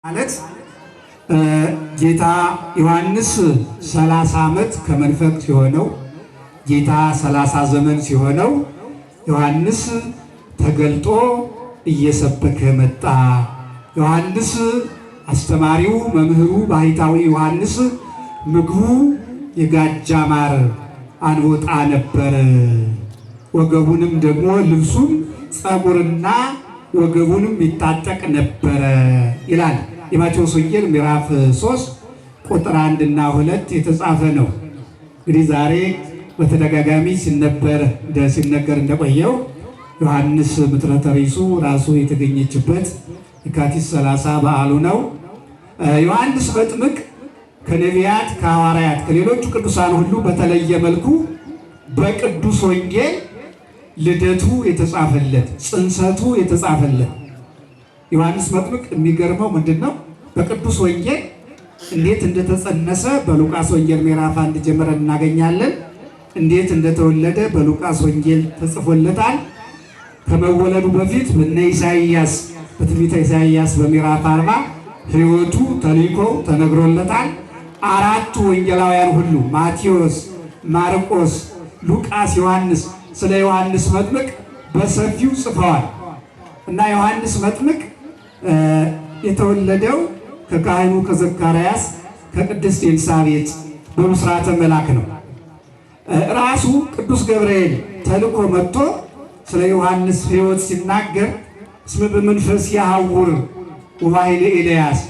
ማለት ጌታ ዮሐንስ 30 ዓመት ከመንፈቅ ሲሆነው ጌታ 30 ዘመን ሲሆነው ዮሐንስ ተገልጦ እየሰበከ መጣ። ዮሐንስ አስተማሪው መምህሩ ባሕታዊ ዮሐንስ ምግቡ የጋጃ ማር አንቦጣ ነበር። ወገቡንም ደግሞ ልብሱም ጸጉርና ወገቡንም ይታጠቅ ነበረ ይላል። የማቴዎስ ወንጌል ምዕራፍ 3 ቁጥር 1 እና 2 የተጻፈ ነው። እንግዲህ ዛሬ በተደጋጋሚ ሲነገር እንደቆየው ዮሐንስ ምትረተ ርዕሱ ራሱ የተገኘችበት የካቲት 30 በዓሉ ነው። ዮሐንስ መጥምቅ ከነቢያት ከሐዋርያት ከሌሎቹ ቅዱሳን ሁሉ በተለየ መልኩ በቅዱስ ወንጌል ልደቱ የተጻፈለት ጽንሰቱ የተጻፈለት ዮሐንስ መጥምቅ የሚገርመው ምንድነው? በቅዱስ ወንጌል እንዴት እንደተጸነሰ በሉቃስ ወንጌል ምዕራፍ 1 ጀምረን እናገኛለን። እንዴት እንደተወለደ በሉቃስ ወንጌል ተጽፎለታል። ከመወለዱ በፊት ኢሳይያስ በትንቢተ ኢሳይያስ በምዕራፍ 40 ሕይወቱ ተልእኮው ተነግሮለታል። አራቱ ወንጌላውያን ሁሉ ማቴዎስ፣ ማርቆስ፣ ሉቃስ፣ ዮሐንስ ስለ ዮሐንስ መጥምቅ በሰፊው ጽፈዋል እና ዮሐንስ መጥምቅ የተወለደው ከካህኑ ከዘካርያስ ከቅድስት ኤልሳቤጥ በምስራተ መልአክ ነው። ራሱ ቅዱስ ገብርኤል ተልኮ መጥቶ ስለ ዮሐንስ ሕይወት ሲናገር እስመ በመንፈስ ያሐውር ወኃይለ ኤልያስ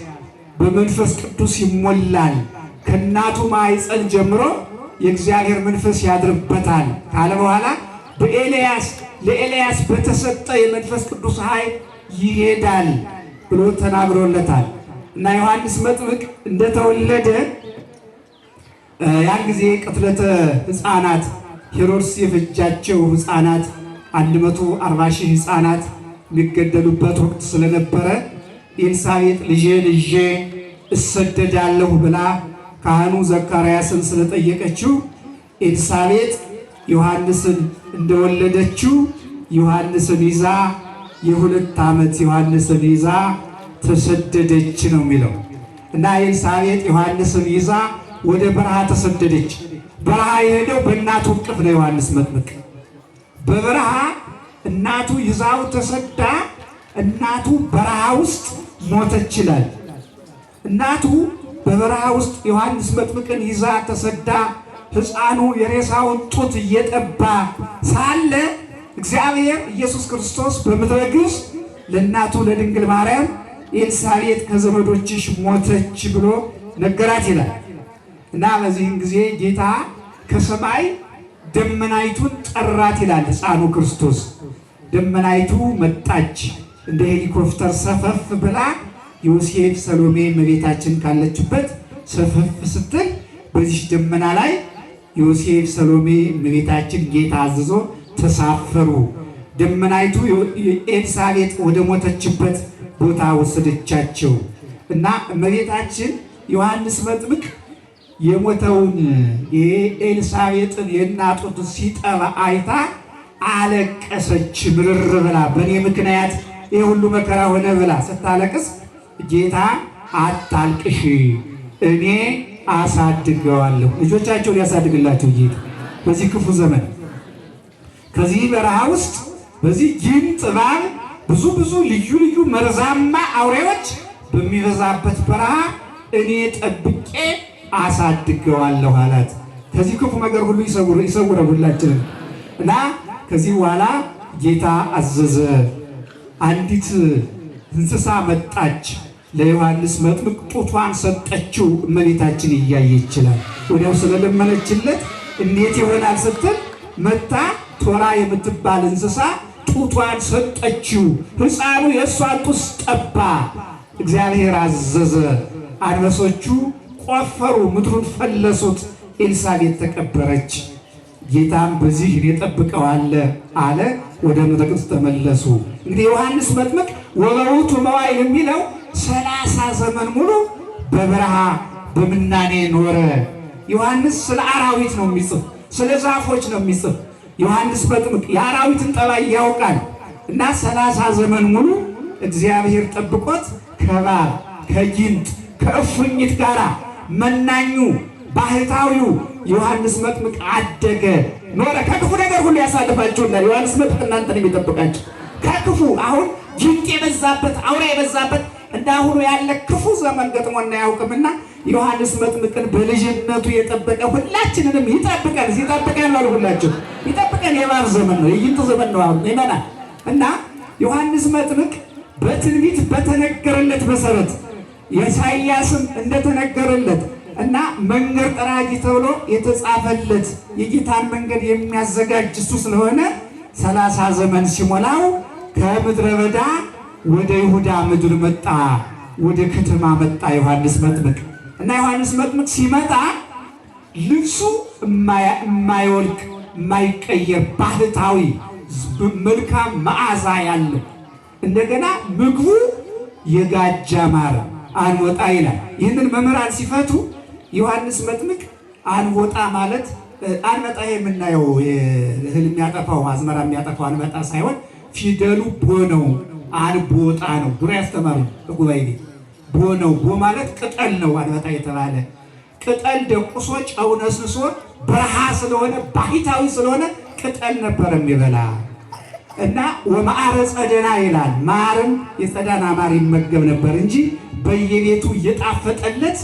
በመንፈስ ቅዱስ ይሞላል፣ ከእናቱ ማኅፀን ጀምሮ የእግዚአብሔር መንፈስ ያድርበታል ካለ በኋላ ለኤልያስ በተሰጠ የመንፈስ ቅዱስ ኃይል ይሄዳል ብሎ ተናግሮለታል። እና ዮሐንስ መጥምቅ እንደተወለደ ያን ጊዜ ቅትለተ ሕፃናት ሄሮድስ የፈጃቸው ሕፃናት 140,000 ሕፃናት የሚገደሉበት ወቅት ስለነበረ ኤልሳቤጥ ልጄን ይዤ እሰደዳለሁ ብላ ካህኑ ዘካርያስን ስለጠየቀችው ኤልሳቤጥ ዮሐንስን እንደወለደችው ዮሐንስን ይዛ የ2 ዓመት ዮሐንስን ይዛ ተሰደደች ነው የሚለው። እና ኤልሳቤጥ ዮሐንስን ይዛ ወደ በረሃ ተሰደደች። በረሃ የሄደው በእናቱ እቅፍ ነው። ዮሐንስ መጥምቅ በበረሃ እናቱ ይዛው ተሰዳ እናቱ በረሃ ውስጥ ሞተች ይላል። እናቱ በበረሃ ውስጥ ዮሐንስ መጥምቅን ይዛ ተሰዳ ሕፃኑ የሬሳውን ጡት እየጠባ ሳለ እግዚአብሔር ኢየሱስ ክርስቶስ በምድረ ግብፅ ለእናቱ ለድንግል ማርያም ኤልሳቤጥ ከዘመዶችሽ ሞተች ብሎ ነገራት ይላል። እና በዚህም ጊዜ ጌታ ከሰማይ ደመናይቱን ጠራት ይላል። ሕፃኑ ክርስቶስ ደመናይቱ መጣች፣ እንደ ሄሊኮፕተር ሰፈፍ ብላ ዮሴፍ ሰሎሜ እመቤታችን ካለችበት ሰፈፍ ስትል በዚህ ደመና ላይ ዮሴፍ ሰሎሜ እመቤታችን ጌታ አዝዞ ተሳፈሩ። ደመናይቱ ኤልሳቤጥ ወደ ሞተችበት ቦታ ወሰደቻቸው እና እመቤታችን ዮሐንስ መጥምቅ የሞተውን የኤልሳቤጥን የእናቱን ሲጠባ አይታ አለቀሰች። ምርር ብላ በእኔ ምክንያት ይህ ሁሉ መከራ ሆነ ብላ ስታለቅስ ጌታ አታልቅሽ፣ እኔ አሳድገዋለሁ። ልጆቻቸውን ያሳድግላቸው ጌታ በዚህ ክፉ ዘመን ከዚህ በረሃ ውስጥ በዚህ ጊንጥ እባብ ብዙ ልዩ መርዛማ አውሬዎች በሚበዛበት በረሃ እኔ ጠብቄ አሳድገዋለሁ አላት። ከዚህ ክፉ ነገር ሁሉ ይሰውረ ሁላችንን። እና ከዚህ በኋላ ጌታ አዘዘ። አንዲት እንስሳ መጣች፣ ለዮሐንስ መጥምቅ ጡቷን ሰጠችው። እመቤታችን እያየ ይችላል ወዲያው ስለለመነችለት እንዴት ይሆናል ስትል መታ ቶራ የምትባል እንስሳ ጡቷን ሰጠችው። ሕፃኑ የእሷን ጡት ጠባ። እግዚአብሔር አዘዘ። አንበሶቹ ቆፈሩ፣ ምድሩን ፈለሱት። ኤልሳቤጥ ተቀበረች። ጌታም በዚህ እኔ እጠብቀዋለሁ አለ። ወደ ምድረ ግብፅ ተመለሱ። እንግዲህ ዮሐንስ መጥምቅ ወበውእቱ መዋዕል የሚለው 30 ዘመን ሙሉ በበረሃ በምናኔ ኖረ። ዮሐንስ ስለ አራዊት ነው የሚጽፍ፣ ስለ ዛፎች ነው የሚጽፍ። ዮሐንስ መጥምቅ የአራዊትን ጠባይ ያውቃል እና 30 ዘመን ሙሉ እግዚአብሔር ጠብቆት ከባብ ከጊንጥ ከእፉኝት ጋር መናኙ ባህታዊው ዮሐንስ መጥምቅ አደገ ኖረ። ከክፉ ነገር ሁሉ ያሳልፋችሁናል። ዮሐንስ መጥምቅ እናንተን የሚጠብቃችሁ ከክፉ አሁን ጊንጥ የበዛበት አውራ የበዛበት እንዳሁኑ ያለ ክፉ ዘመን ገጥሞና ያውቅምና ዮሐንስ መጥምቅን በልጅነቱ የጠበቀ ሁላችንንም ይጠብቀን። ሲጠብቀን ነው ሁላችን ይጠብቀን። የባብ ዘመን ነው፣ የጊንጥ ዘመን ነው አሁን ይመናል። እና ዮሐንስ መጥምቅ በትንቢት በተነገረለት መሰረት ኢሳይያስም እንደተነገረለት እና መንገድ ጠራጊ ተብሎ የተጻፈለት የጌታን መንገድ የሚያዘጋጅ እሱ ስለሆነ 30 ዘመን ሲሞላው ከምድረ በዳ ወደ ይሁዳ ምድር መጣ፣ ወደ ከተማ መጣ ዮሐንስ መጥምቅ። እና ዮሐንስ መጥምቅ ሲመጣ ልብሱ የማይወልቅ የማይቀየር ባህታዊ መልካም መዓዛ ያለው እንደገና ምግቡ የጋጃ ማር አንወጣ ይላል። ይህንን መምህራን ሲፈቱ ዮሐንስ መጥምቅ አንወጣ ማለት አንበጣ የምናየው እህል የሚያጠፋው አዝመራ የሚያጠፋው አንበጣ ሳይሆን ፊደሉ ቦ ነው። አንቦጣ ነው። ዱር ያስተማሩ በጉባኤ ቤት ቦ ነው። ቦ ማለት ቅጠል ነው። አንበጣ የተባለ ቅጠል ደቁሶ ጨው ነስንሶ በረሃ ስለሆነ ባህታዊ ስለሆነ ቅጠል ነበር የሚበላ እና ወማዕረ ጸደና ይላል። ማርም የጸዳና ማር ይመገብ ነበር እንጂ በየቤቱ እየጣፈጠለት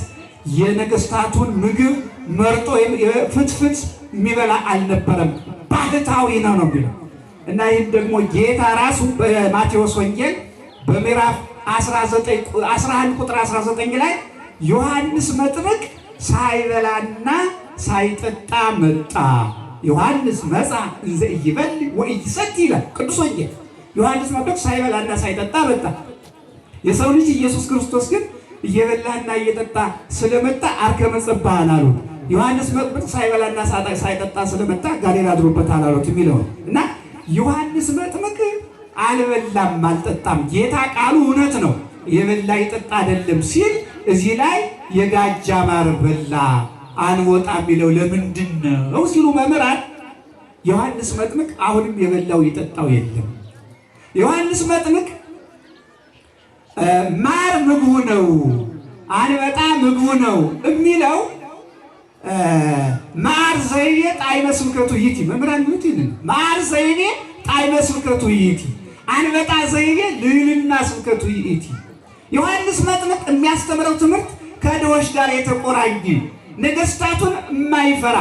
የነገስታቱን ምግብ መርጦ ፍትፍት የሚበላ አልነበረም። ባህታዊ ነው ነው የሚለው እና ይህም ደግሞ ጌታ ራሱ በማቴዎስ ወንጌል በምዕራፍ 11 ቁጥር 19 ላይ ዮሐንስ መጥምቅ ሳይበላና ሳይጠጣ መጣ። ዮሐንስ መጻ እንዘ ኢይበል ወኢይሰቲ ይላል ቅዱስ ወንጌል። ዮሐንስ መጥምቅ ሳይበላና ሳይጠጣ መጣ። የሰው ልጅ ኢየሱስ ክርስቶስ ግን እየበላና እየጠጣ ስለመጣ አርከመ ጸባሃን አሉት። ዮሐንስ መጥምቅ ሳይበላና ሳይጠጣ ስለመጣ ጋኔን አድሮበታል አሉት የሚለው እና ዮሐንስ መጥምቅ አልበላም አልጠጣም። ጌታ ቃሉ እውነት ነው፣ የበላ ይጠጣ አይደለም ሲል እዚህ ላይ የጋጃ ማር በላ አንወጣ የሚለው ለምንድን ነው ሲሉ መምህራን ዮሐንስ መጥምቅ አሁንም የበላው የጠጣው የለም። ዮሐንስ መጥምቅ ማር ምግቡ ነው፣ አንበጣ ምግቡ ነው የሚለው ማር ዘይቤ ጣዕመ ስብከቱ ይእቲ። መምህራን ይእቲ ማር ዘይቤ ጣዕመ ስብከቱ ይእቲ፣ አንበጣ ዘይቤ ልዕልና ስብከቱ ይእቲ። ዮሐንስ መጥምቅ የሚያስተምረው ትምህርት ከድሆች ጋር የተቆራኘ ነገስታቱን የማይፈራ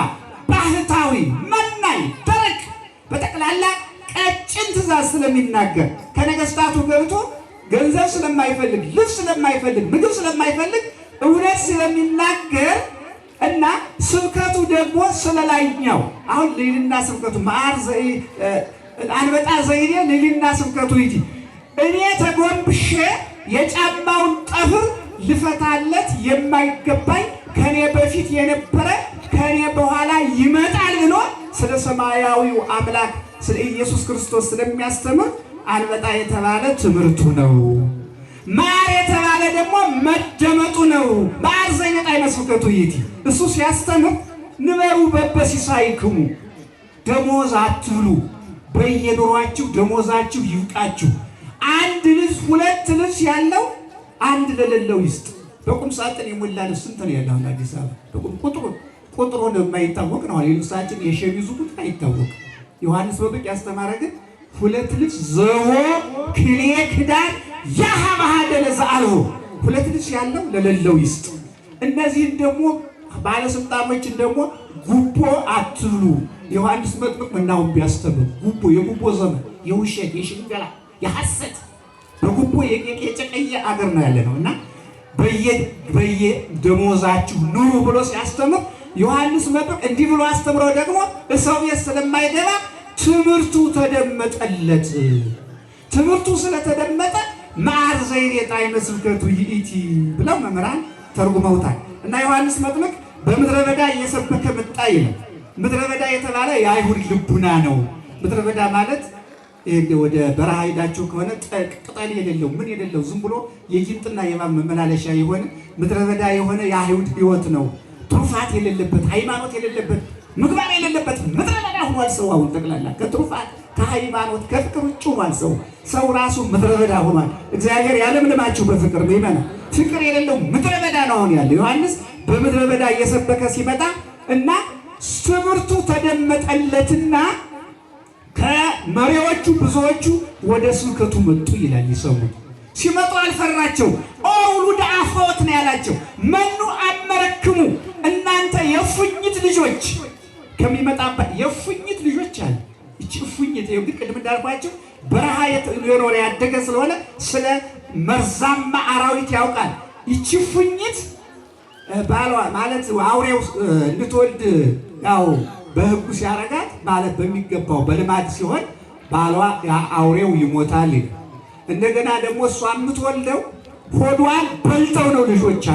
ባህታዊ መናኝ ደረቅ በጠቅላላ ቀጭን ትእዛዝ ስለሚናገር ከነገስታቱ ገብቶ ገንዘብ ስለማይፈልግ ልብስ ስለማይፈልግ ምግብ ስለማይፈልግ እውነት ስለሚናገር እና ስብከቱ ደግሞ ስለላይኛው አሁን ልዕልና ስብከቱ ማር አንበጣ ዘይቤ ልዕልና ስብከቱ ይእቲ። እኔ ተጎንብሼ የጫማውን ጠፍር ልፈታለት የማይገባኝ ከኔ በፊት የነበረ ከኔ በኋላ ይመጣል ብሎ ስለ ሰማያዊው አምላክ ስለ ኢየሱስ ክርስቶስ ስለሚያስተምር አንበጣ የተባለ ትምህርቱ ነው። ማር የተባለ ደግሞ መደመጡ ነው። ማር ዘይቤ ጣዕመ ስብከቱ ይእቲ። እሱ ሲያስተምር ንበሩ በበሲሳይክሙ፣ ደሞዝ አትብሉ፣ በየኑሯችሁ ደሞዛችሁ ይብቃችሁ። አንድ ልጅ ሁለት ልጅ ያለው አንድ ለሌለው ይስጥ። በቁም ሳጥን የሞላ ልብስ ስንት ነው ያለው? አዲስ አበባ ቁጥሩ ነው የማይታወቅ ነው። የልብሳችን የሸሚዙ ቁጥር አይታወቅ። ዮሐንስ መጥምቅ ያስተማረ ግን ሁለት ልጅ ዘቦ ክሌ ክዳን ያሃባሃደለ ዘአልቦ፣ ሁለት ልጅ ያለው ለሌለው ይስጥ። እነዚህን ደግሞ ባለስልጣኖችን ደግሞ ጉቦ አትብሉ። ዮሐንስ መጥምቅ ምናውን ቢያስተምር ጉቦ የጉቦ ዘመን የውሸት የሽንገላ የሐሰት በጉቦ የጨቀየ አገር ነው ያለ ነው እና በየደሞዛችሁ ኑሩ ብሎ ሲያስተምር ዮሐንስ መጥምቅ እንዲህ ብሎ አስተምረው ደግሞ ሰው ቤት ስለማይገባ ትምህርቱ ተደመጠለት። ትምህርቱ ስለተደመጠ ማር ዘይቤ ጣዕመ ስብከቱ ይእቲ ብለው መምህራን ተርጉመውታል። እና ዮሐንስ መጥምቅ በምድረ በዳ እየሰበከ መጣ ይላል። ምድረ በዳ የተባለ የአይሁድ ልቡና ነው። ምድረ በዳ ማለት ወደ በረሃ ሄዳችሁ ከሆነ ቅጠል የሌለው ምን የሌለው ዝም ብሎ የጊንጥና የእባብ መመላለሻ የሆነ ምድረ በዳ የሆነ የአይሁድ ሕይወት ነው። ትሩፋት የሌለበት ሃይማኖት የሌለበት ምግባር የሌለበት ምድረ በዳ ሆኗል። ሰው አሁን ጠቅላላ ከትሩፋት ከሃይማኖት ከፍቅር ውጭ ሆኗል። ሰው ራሱ ምድረ በዳ ሆኗል። እግዚአብሔር ያለምልማችሁ በፍቅር ነው ይመና። ፍቅር የሌለው ምድረ በዳ ነው አሁን ያለው። ዮሐንስ በምድረ በዳ እየሰበከ ሲመጣ እና ትምህርቱ ተደመጠለትና ከመሪዎቹ ብዙዎቹ ወደ ስብከቱ መጡ ይላል። ይሰሙት ሲመጡ አልፈራቸው። ኦ ውሉደ አፈወት ነው ያላቸው። መኑ አመረክሙ እናንተ የፉኝት ልጆች ከሚመጣበት የፉኝት ልጆች አለ። እቺ ፉኝት ይኸው ግን ቅድም እንዳልኳቸው በረሃ የኖረ ያደገ ስለሆነ ስለ መርዛማ አራዊት ያውቃል። ይቺ ፉኝት ባሏ ማለት አውሬው እንድትወልድ ያው በሕጉ ሲያረጋት ማለት በሚገባው በልማድ ሲሆን ባሏ አውሬው ይሞታል። እንደገና ደግሞ እሷ የምትወልደው ሆዷን በልተው ነው ልጆቿ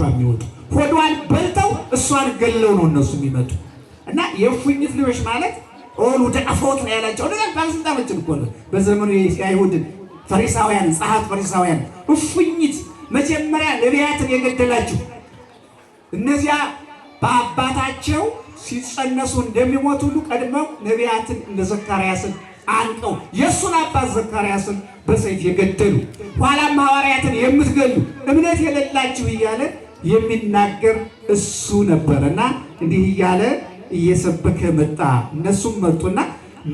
የሚወጡ። ሆዷን በልተው እሷን ገለው ነው እነሱ የሚመጡ እና የፉኝት ልጆች ማለት ውሉደ አፈወት ነው ያላቸው። እንደዛ ባለስልጣኖችን እኮ ነው በዘመኑ የአይሁድ ፈሪሳውያን ጸሐፍት ፈሪሳውያን እፉኝት መጀመሪያ ነቢያትን የገደላችሁ እነዚያ በአባታቸው ሲጸነሱ እንደሚሞቱ ሁሉ ቀድመው ነቢያትን እንደ ዘካርያስን አንቀው የእሱን አባት ዘካርያስን በሰይፍ የገደሉ ኋላም ሐዋርያትን የምትገሉ እምነት የሌላችሁ እያለ የሚናገር እሱ ነበርና እንዲህ እያለ እየሰበከ መጣ። እነሱም መጡና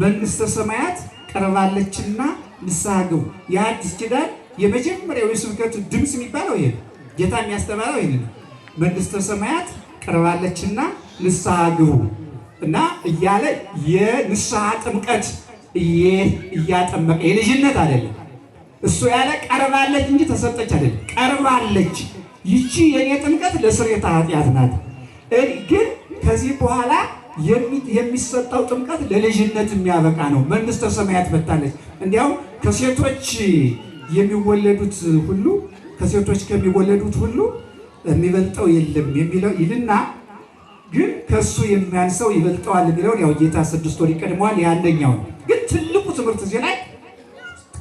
መንግሥተ ሰማያት ቀርባለችና ንስሐ ግቡ። የአዲስ ኪዳን የመጀመሪያው የስብከት ድምፅ የሚባለው ይሄ ጌታ የሚያስተምረው ይሄ ነው። መንግሥተ ሰማያት ቀርባለችና ንስሐ ግቡ እና እያለ የንስሐ ጥምቀት እያጠመቀ የልጅነት አይደለም እሱ ያለ ቀርባለች እንጂ ተሰጠች አይደለም። ቀርባለች ይቺ የኔ ጥምቀት ለስርየተ ኃጢአት ናት። ግን ከዚህ በኋላ የሚሰጠው ጥምቀት ለልጅነት የሚያበቃ ነው። መንግሥተ ሰማያት መጣለች። እንዲያውም ከሴቶች የሚወለዱት ሁሉ ከሴቶች ከሚወለዱት ሁሉ የሚበልጠው የለም የሚለው ይልና ግን ከሱ የሚያንሰው ይበልጠዋል የሚለውን ያው ጌታ 6 ወር ይቀድመዋል። ያንደኛው ግን ትልቁ ትምህርት እዚህ ላይ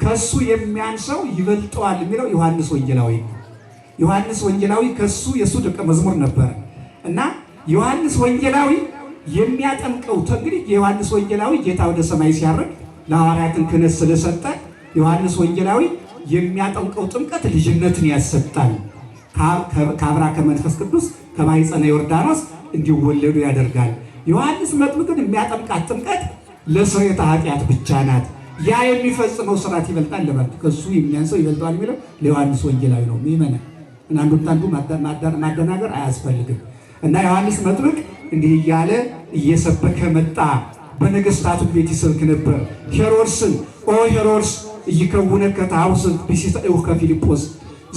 ከሱ የሚያንሰው ይበልጠዋል የሚለው ዮሐንስ ወንጌላዊ ነው። ዮሐንስ ወንጌላዊ ከሱ የሱ ደቀ መዝሙር ነበር እና ዮሐንስ ወንጌላዊ የሚያጠምቀው እንግዲህ የዮሐንስ ወንጌላዊ ጌታ ወደ ሰማይ ሲያርግ ለሐዋርያትን ክህነት ስለሰጠ ዮሐንስ ወንጌላዊ የሚያጠምቀው ጥምቀት ልጅነትን ያሰጣል። ከአብራ ከመንፈስ ቅዱስ ከማኅፀነ ዮርዳኖስ እንዲወለዱ ያደርጋል። ዮሐንስ መጥምቅን የሚያጠምቃት ጥምቀት ለስርየተ ኃጢአት ብቻ ናት። ያ የሚፈጽመው ስርዓት ይበልጣል ለማለት ከሱ የሚያንሰው ይበልጣል የሚለው ለዮሐንስ ወንጌላዊ ነው። ምእመና እና አንዱ ማደናገር አያስፈልግም። እና ዮሐንስ መጥምቅ እንዲህ እያለ እየሰበከ መጣ። በነገሥታቱ ቤት ይሰብክ ነበር። ሄሮድስን ኦ ሄሮድስ እይከውነከ ታውስት ቢሲተ እውከ ፊልጶስ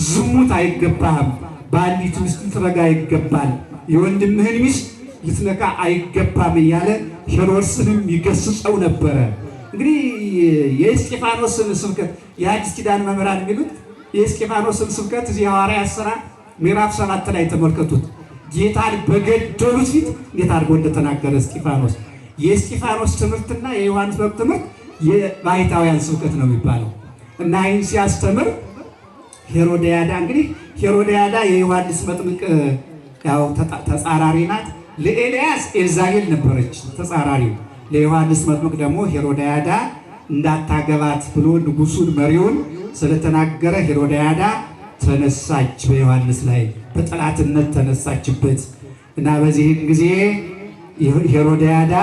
ዝሙት አይገባህም፣ በአንዲት ሚስት ልትረጋ ይገባል፣ የወንድምህን ሚስት ልትነካ አይገባም እያለ ሄሮድስንም ይገስጸው ነበረ። እንግዲህ የእስጢፋኖስን ስብከት የአዲስ ኪዳን መምህራን የሚሉት የእስጢፋኖስን ስብከት እዚህ ሐዋርያት ሥራ ምዕራፍ 7 ላይ ተመልከቱት። ጌታን በገደሉት ፊት እንዴት አድርጎ እንደተናገረ እስጢፋኖስ። የእስጢፋኖስ ትምህርትና የዮሐንስ ትምህርት የባሕታውያን ስብከት ነው የሚባለው እና ይህን ሲያስተምር ሄሮድያዳ እንግዲህ ሄሮድያዳ የዮሐንስ መጥምቅ ያው ተጻራሪ ናት። ለኤልያስ ኤልዛቤል ነበረች ተጻራሪው። ለዮሐንስ መጥምቅ ደግሞ ሄሮድያዳ እንዳታገባት ብሎ ንጉሱን መሪውን ስለተናገረ ሄሮድያዳ ተነሳች፣ በዮሐንስ ላይ በጠላትነት ተነሳችበት እና በዚህን ጊዜ ሄሮድያዳ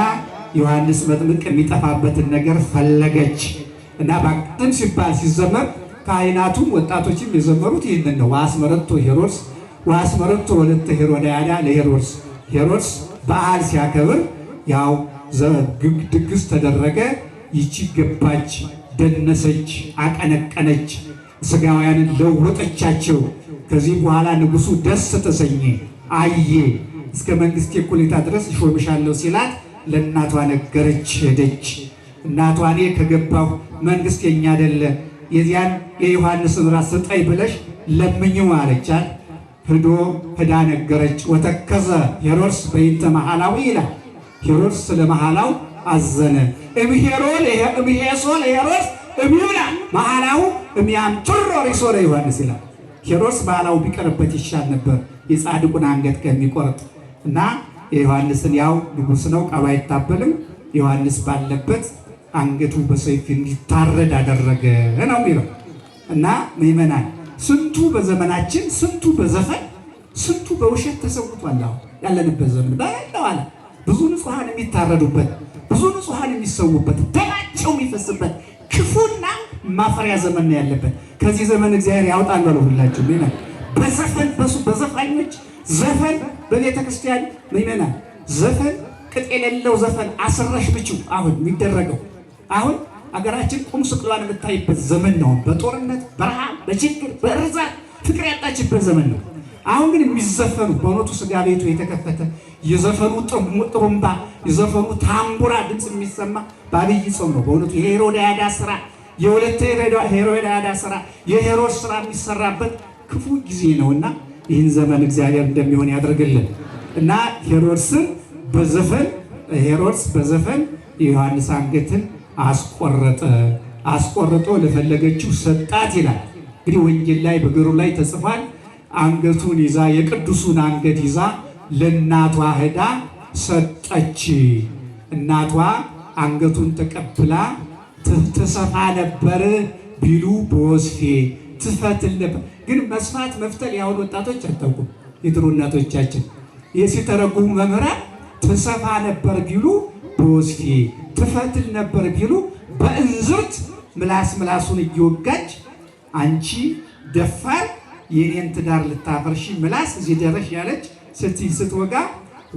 ዮሐንስ መጥምቅ የሚጠፋበትን ነገር ፈለገች እና ባቅጥም ሲባል ሲዘመር ካህናቱም ወጣቶችም የዘመሩት ይህንን ነው። ወአስመረቶ ሄሮድስ ወአስመረቶ ወለተ ሄሮድያዳ ለሄሮድስ። ሄሮድስ በዓል ሲያከብር ያው ድግስ ተደረገ። ይቺ ገባች፣ ደነሰች፣ አቀነቀነች፣ ሥጋውያንን ለወጠቻቸው። ከዚህ በኋላ ንጉሡ ደስ ተሰኘ፣ አየ። እስከ መንግሥቴ እኩሌታ ድረስ እሾምሻለሁ ሲላት ለእናቷ ነገረች፣ ሄደች። እናቷ እኔ ከገባሁ መንግሥት የኛ አይደለ የዚያን የዮሐንስን ራስ ስጠኝ ብለሽ ለምኝው አለቻት። ሄዳ ነገረች። ወተከዘ ሄሮድስ በይንተ መሐላዊ ይላል። ሄሮድስ ስለ መሐላው አዘነ። እምሄሶ ለሄሮድስ እምይብላ መሐላው እምያምትሮ ሪሶ ለዮሐንስ ይላል። ሄሮድስ መሐላው ቢቀርበት ይሻል ነበር የጻድቁን አንገት ከሚቆርጥ እና የዮሐንስን ያው ንጉሥ ነው ቀባ አይታበልም። ዮሐንስ ባለበት አንገቱ በሰይፍ እንዲታረድ አደረገ ነው የሚለው። እና ምእመናን ስንቱ በዘመናችን ስንቱ በዘፈን ስንቱ በውሸት ተሰውቷል። አሁን ያለንበት ዘመን በለው አለ ብዙ ንጹሐን የሚታረዱበት ብዙ ንጹሐን የሚሰዉበት ደማቸው የሚፈስበት ክፉና ማፈሪያ ዘመን ነው ያለበት። ከዚህ ዘመን እግዚአብሔር ያውጣን በለው ሁላችሁ ምእመናን። በዘፈን በዘፋኞች ዘፈን በቤተ ክርስቲያን ምእመናን ዘፈን ቅጥ የሌለው ዘፈን አስረሽ ብቻ አሁን የሚደረገው አሁን አገራችን ቁም ስቅሏን የምታይበት ዘመን ነው። በጦርነት በረሃብ በችግር በእርዛት ፍቅር ያጣችበት ዘመን ነው። አሁን ግን የሚዘፈኑ በእውነቱ ስጋ ቤቱ የተከፈተ የዘፈኑ ጥሩምባ የዘፈኑ ታምቡራ ድምፅ የሚሰማ በአብይ ጾም ነው። በእውነቱ የሄሮድያዳ ስራ የሁለተ ሄሮድያዳ ስራ የሄሮድስ ስራ የሚሰራበት ክፉ ጊዜ ነውና ይህን ዘመን እግዚአብሔር እንደሚሆን ያደርግልን እና ሄሮድስ በዘፈን የዮሐንስ አንገትን አስቆርጦ ለፈለገችው ሰጣት ይላል። እንግዲህ ወንጌል ላይ በግሩ ላይ ተጽፏል። አንገቱን ይዛ የቅዱሱን አንገት ይዛ ለእናቷ ሄዳ ሰጠች። እናቷ አንገቱን ተቀብላ ትሰፋ ነበር ቢሉ በወስፌ ትፈትል ነበር። ግን መስፋት መፍተል ያሁን ወጣቶች አታውቁም። የድሮ እናቶቻችን ሲተረጉሙ መምህራን ትሰፋ ነበር ቢሉ በወስፌ ትፈትል ነበር ቢሉ በእንዝርት ምላሱን እየወጋች አንቺ ደፋር የኔን ትዳር ልታፈርሺ ምላስ እዚህ ደረሽ ያለች ስትወጋ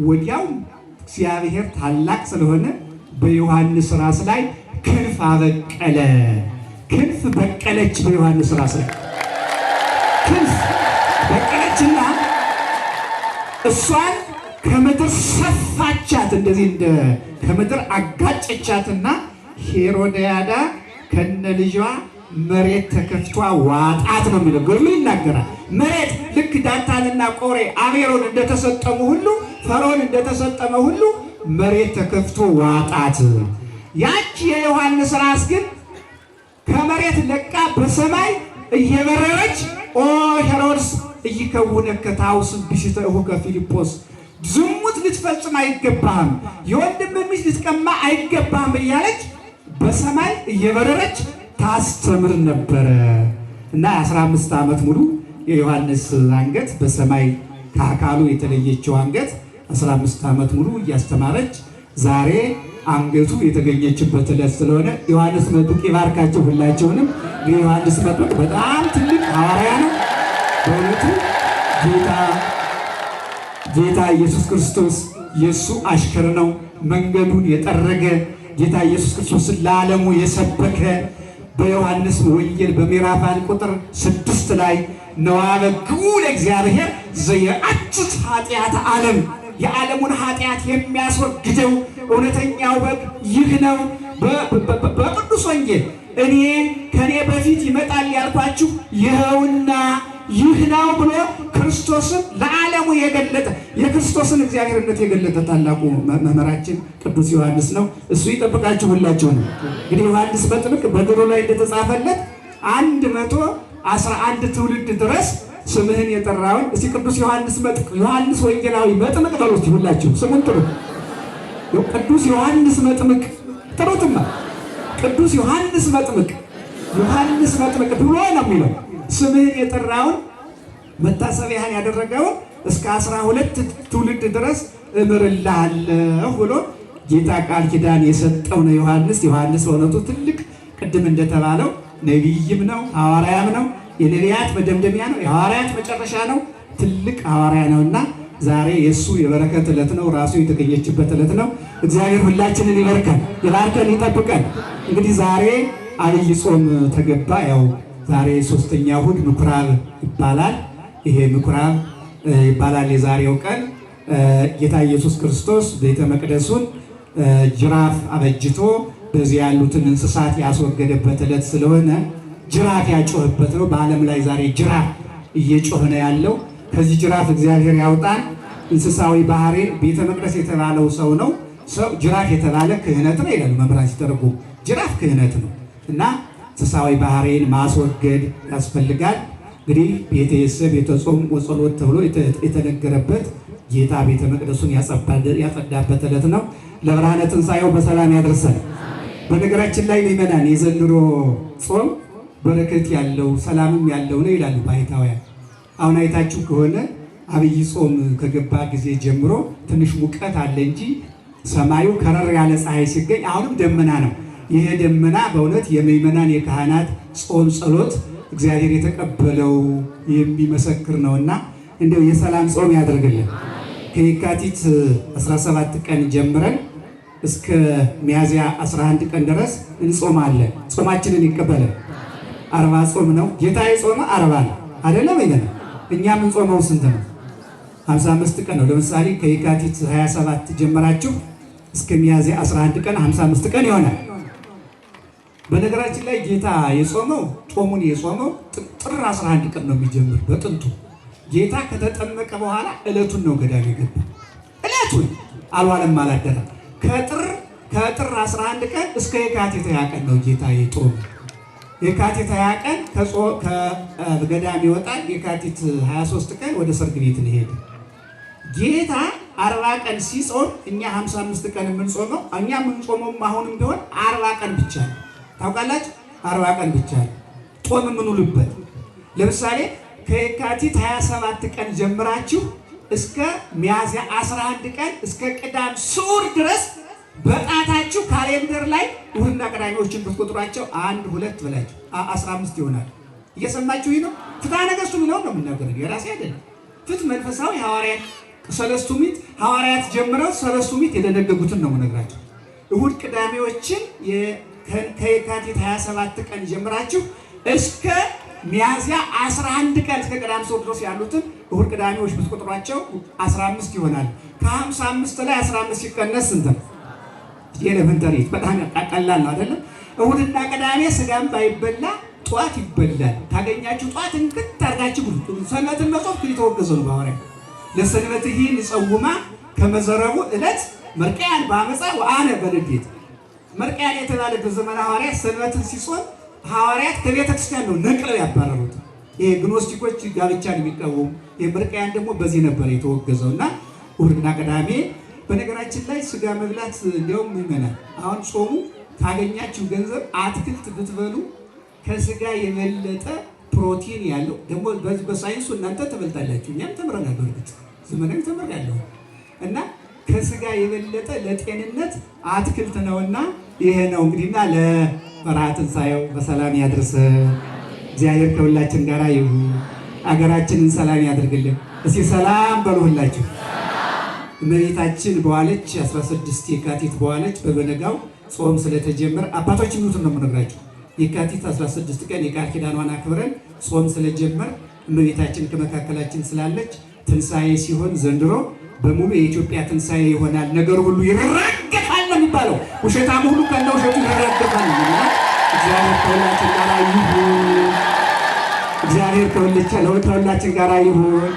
ወዲያው እግዚአብሔር ታላቅ ስለሆነ በዮሐንስ ራስ ላይ ክንፍ አበቀለ። ክንፍ በቀለች። በዮሐንስ ራስ ላይ ክንፍ በቀለችና እሷን ከምድር ሰፋቻት። እንደዚህ ከምድር አጋጨቻትና ሄሮድያዳ ከነ ልጇ መሬት ተከፍቷ ዋጣት ነው የሚለው ገድሉ ይናገራል። መሬት ልክ ዳታንና ቆሬ አቤሮን እንደተሰጠሙ ሁሉ ፈርዖን እንደተሰጠመ ሁሉ መሬት ተከፍቶ ዋጣት። ያቺ የዮሐንስ ራስ ግን ከመሬት ለቃ በሰማይ እየበረረች ኦ ሄሮድስ እይከውነከ ታውስም ቢሽተ እሁከ ፊልጶስ ዝሙት ልትፈጽም አይገባህም፣ የወንድም ሚስት ልትቀማ አይገባህም እያለች በሰማይ እየበረረች ታስተምር ነበረ እና 15 ዓመት ሙሉ የዮሐንስ አንገት በሰማይ ከአካሉ የተለየችው አንገት 15 ዓመት ሙሉ እያስተማረች ዛሬ አንገቱ የተገኘችበት ዕለት ስለሆነ ዮሐንስ መጥምቅ ይባርካቸው ሁላቸውንም። ዮሐንስ መጥምቅ በጣም ትልቅ ሐዋርያ ነው በእውነቱ። ጌታ ኢየሱስ ክርስቶስ የእሱ አሽከር ነው። መንገዱን የጠረገ ጌታ ኢየሱስ ክርስቶስን ለዓለሙ የሰበከ በዮሐንስ ወንጌል በምዕራፍ 1 ቁጥር 6 ላይ ነዋ በግዑ ለእግዚአብሔር ዘየአትት ኃጢአተ ዓለም፣ የዓለሙን ኃጢአት የሚያስወግደው እውነተኛው በግ ይህ ነው። በቅዱስ ወንጌል ከኔ በፊት ይመጣል ያልኳችሁ ይኸውና ይህ ነው ብሎ ክርስቶስን ለዓለሙ የገለጠ የክርስቶስን እግዚአብሔርነት የገለጠ ታላቁ መምህራችን ቅዱስ ዮሐንስ ነው። እሱ ይጠብቃችሁ ሁላችሁ ነው። እንግዲህ ዮሐንስ መጥምቅ በግሩ ላይ እንደተጻፈለት 111 ትውልድ ድረስ ስምህን የጠራውን እስቲ ቅዱስ ዮሐንስ መጥምቅ ዮሐንስ ወንጌላዊ መጥምቅ ተሉት ሁላችሁ ስሙን ጥሩ። ቅዱስ ዮሐንስ መጥምቅ ጥሩትማ ቅዱስ ዮሐንስ መጥምቅ ብሎ ነው የሚለው። ስምህን የጠራውን መታሰቢያን ያደረገውን እስከ 12 ትውልድ ድረስ እምርልሃለሁ ብሎ ጌታ ቃል ኪዳን የሰጠው ነው ዮሐንስ። ዮሐንስ በእውነቱ ትልቅ ቅድም እንደተባለው ነቢይም ነው ሐዋርያም ነው። የነቢያት መደምደሚያ ነው፣ የሐዋርያት መጨረሻ ነው። ትልቅ ሐዋርያ ነውና ዛሬ የእሱ የበረከት ዕለት ነው። ራሱ የተገኘችበት ዕለት ነው። እግዚአብሔር ሁላችንን ይባርከን፣ ይጠብቀን። እንግዲህ ዛሬ አብይ ጾም ተገባ። ያው ዛሬ 3ኛ እሑድ ምኩራብ ይባላል። ይሄ ምኩራብ ይባላል። የዛሬው ቀን ጌታ ኢየሱስ ክርስቶስ ቤተ መቅደሱን ጅራፍ አበጅቶ በዚህ ያሉትን እንስሳት ያስወገደበት ዕለት ስለሆነ ጅራፍ ያጮህበት ነው። በዓለም ላይ ዛሬ ጅራፍ እየጮህ ነው ያለው። ከዚህ ጅራፍ እግዚአብሔር ያውጣን። እንስሳዊ ባህሪ ቤተ መቅደስ የተባለው ሰው ነው። ሰው ጅራፍ የተባለ ክህነት ነው ይላሉ መምህራን ሲተረጉሙ። ጅራፍ ክህነት ነው እና እንስሳዊ ባህሪን ማስወገድ ያስፈልጋል። እንግዲህ ቤተ የሰብ ቤተ ጾም ወጸሎት ተብሎ የተነገረበት ጌታ ቤተ መቅደሱን ያጸዳበት ዕለት ነው። ለብርሃነ ትንሣኤው በሰላም ያደርሰን። በነገራችን ላይ ምእመናን የዘንድሮ ጾም በረከት ያለው ሰላምም ያለው ነው ይላሉ ባሕታውያን። አሁን አይታችሁ ከሆነ አብይ ጾም ከገባ ጊዜ ጀምሮ ትንሽ ሙቀት አለ እንጂ ሰማዩ ከረር ያለ ፀሐይ ሲገኝ አሁንም ደመና ነው። ይሄ ደመና በእውነት የምእመናን የካህናት ጾም ጸሎት እግዚአብሔር የተቀበለው የሚመሰክር ነውና እንደው የሰላም ጾም ያደርግልን። ከየካቲት 17 ቀን ጀምረን እስከ ሚያዝያ 11 ቀን ድረስ እንጾማለን። ጾማችንን ይቀበላል። 40 ጾም ነው። ጌታ የጾመ 40 ነው አይደለም ይላል። እኛ ምን ጾመው ስንት ነው? 55 ቀን ነው። ለምሳሌ ከየካቲት 27 ጀምራችሁ እስከ ሚያዝያ 11 ቀን 55 ቀን ይሆናል። በነገራችን ላይ ጌታ የጾመው ጾሙን የጾመው ጥር 11 ቀን ነው የሚጀምር። በጥንቱ ጌታ ከተጠመቀ በኋላ ዕለቱን ነው ገዳም የገባ። ዕለቱን አልዋለም አላደረም። ከጥር 11 ቀን እስከ የካቲት 20 ቀን ነው ጌታ የጾመ። የካቲት 20 ቀን ከገዳም ይወጣል። የካቲት 23 ቀን ወደ ሰርግ ቤት ሄደ። ጌታ 40 ቀን ሲጾም እኛ 55 ቀን የምንጾመው እኛ የምንጾመው አሁንም ቢሆን 40 ቀን ብቻ ነው። ታውቃላችሁ? 40 ቀን ብቻ ነው ጾም የምንውልበት። ለምሳሌ ከየካቲት 27 ቀን ጀምራችሁ እስከ ሚያዝያ 11 ቀን እስከ ቅዳም ስዑር ድረስ በጣታችሁ ካሌንደር ላይ እሁድና ቅዳሜዎችን ብትቆጥሯቸው 1 2 ብላችሁ 15 ይሆናል። እየሰማችሁ ነው። ፍትሐ ነገሥቱ የሚለውን ነው የምናገረው፣ የራሴ አይደለም። ፍትሕ መንፈሳዊ ሐዋርያት ሰለስቱ ምዕት ሐዋርያት ጀምረው ሰለስቱ ምዕት የደነገጉትን ነው የምነግራቸው። እሁድ ቅዳሜዎችን ከየካቲት 27 ቀን ጀምራችሁ እስከ ሚያዝያ 11 ቀን እስከ ቅዳም ስዑር ድረስ ያሉትን እሁድ ቅዳሜዎች ብትቆጥሯቸው 15 ይሆናል። ከ55 ላይ 15 ሲቀነስ ስንት ነው? የኤሌመንተሪ በጣም ቀላል ነው አይደለም? እሁድና ቅዳሜ ስጋም ባይበላ ጧት ይበላል። ካገኛችሁ ጧት እንክት አድርጋችሁ ሰንበትን መጾም የተወገዘ ነው በሐዋርያት። ለሰንበትህ ንጸውማ ከመዘረቡ ዕለት መርቅያን በአመፃ ወአነ በንዴት። መርቅያን የተባለ በዘመነ ሐዋርያት ሰንበትን ሲጾም ሐዋርያት ከቤተ ክርስቲያን ነው ነቅለው ያባረሩት። ይሄ ግኖስቲኮች ጋብቻን የሚቃወሙ የመርቅያን ደግሞ በዚህ ነበር የተወገዘው። እና እሁድና ቅዳሜ በነገራችን ላይ ስጋ መብላት እንዲያውም ይመናል። አሁን ጾሙ ካገኛችሁ ገንዘብ አትክልት ብትበሉ ከስጋ የበለጠ ፕሮቲን ያለው ደግሞ በሳይንሱ እናንተ ትበልጣላችሁ፣ እኛም ተምረናል። በእርግጥ ዘመናዊ ተምሬያለሁ። እና ከስጋ የበለጠ ለጤንነት አትክልት ነውና ይሄ ነው እንግዲህና ለበዓለ ትንሣኤው በሰላም ያድርስ። እግዚአብሔር ከሁላችን ጋር ይሁን። አገራችንን ሰላም ያድርግልን። እስቲ ሰላም በሉ ሁላችሁ። እመቤታችን በዋለች 16 የካቲት በዋለች በበነጋው ጾም ስለተጀመረ አባቶች ይሉትን ነው የምነግራችሁ። የካቲት 16 ቀን የቃል ኪዳኗን አክብረን ጾም ስለጀመር እመቤታችን ከመካከላችን ስላለች ትንሣኤ ሲሆን ዘንድሮ በሙሉ የኢትዮጵያ ትንሣኤ ይሆናል። ነገር ሁሉ ይረገፋል ነው የሚባለው። ውሸታም ሁሉ ከነ ውሸቱ ይረገፋል ነው። እግዚአብሔር ከሁላችን ጋር ይሁን። እግዚአብሔር ከሁላችን ጋር ይሁን።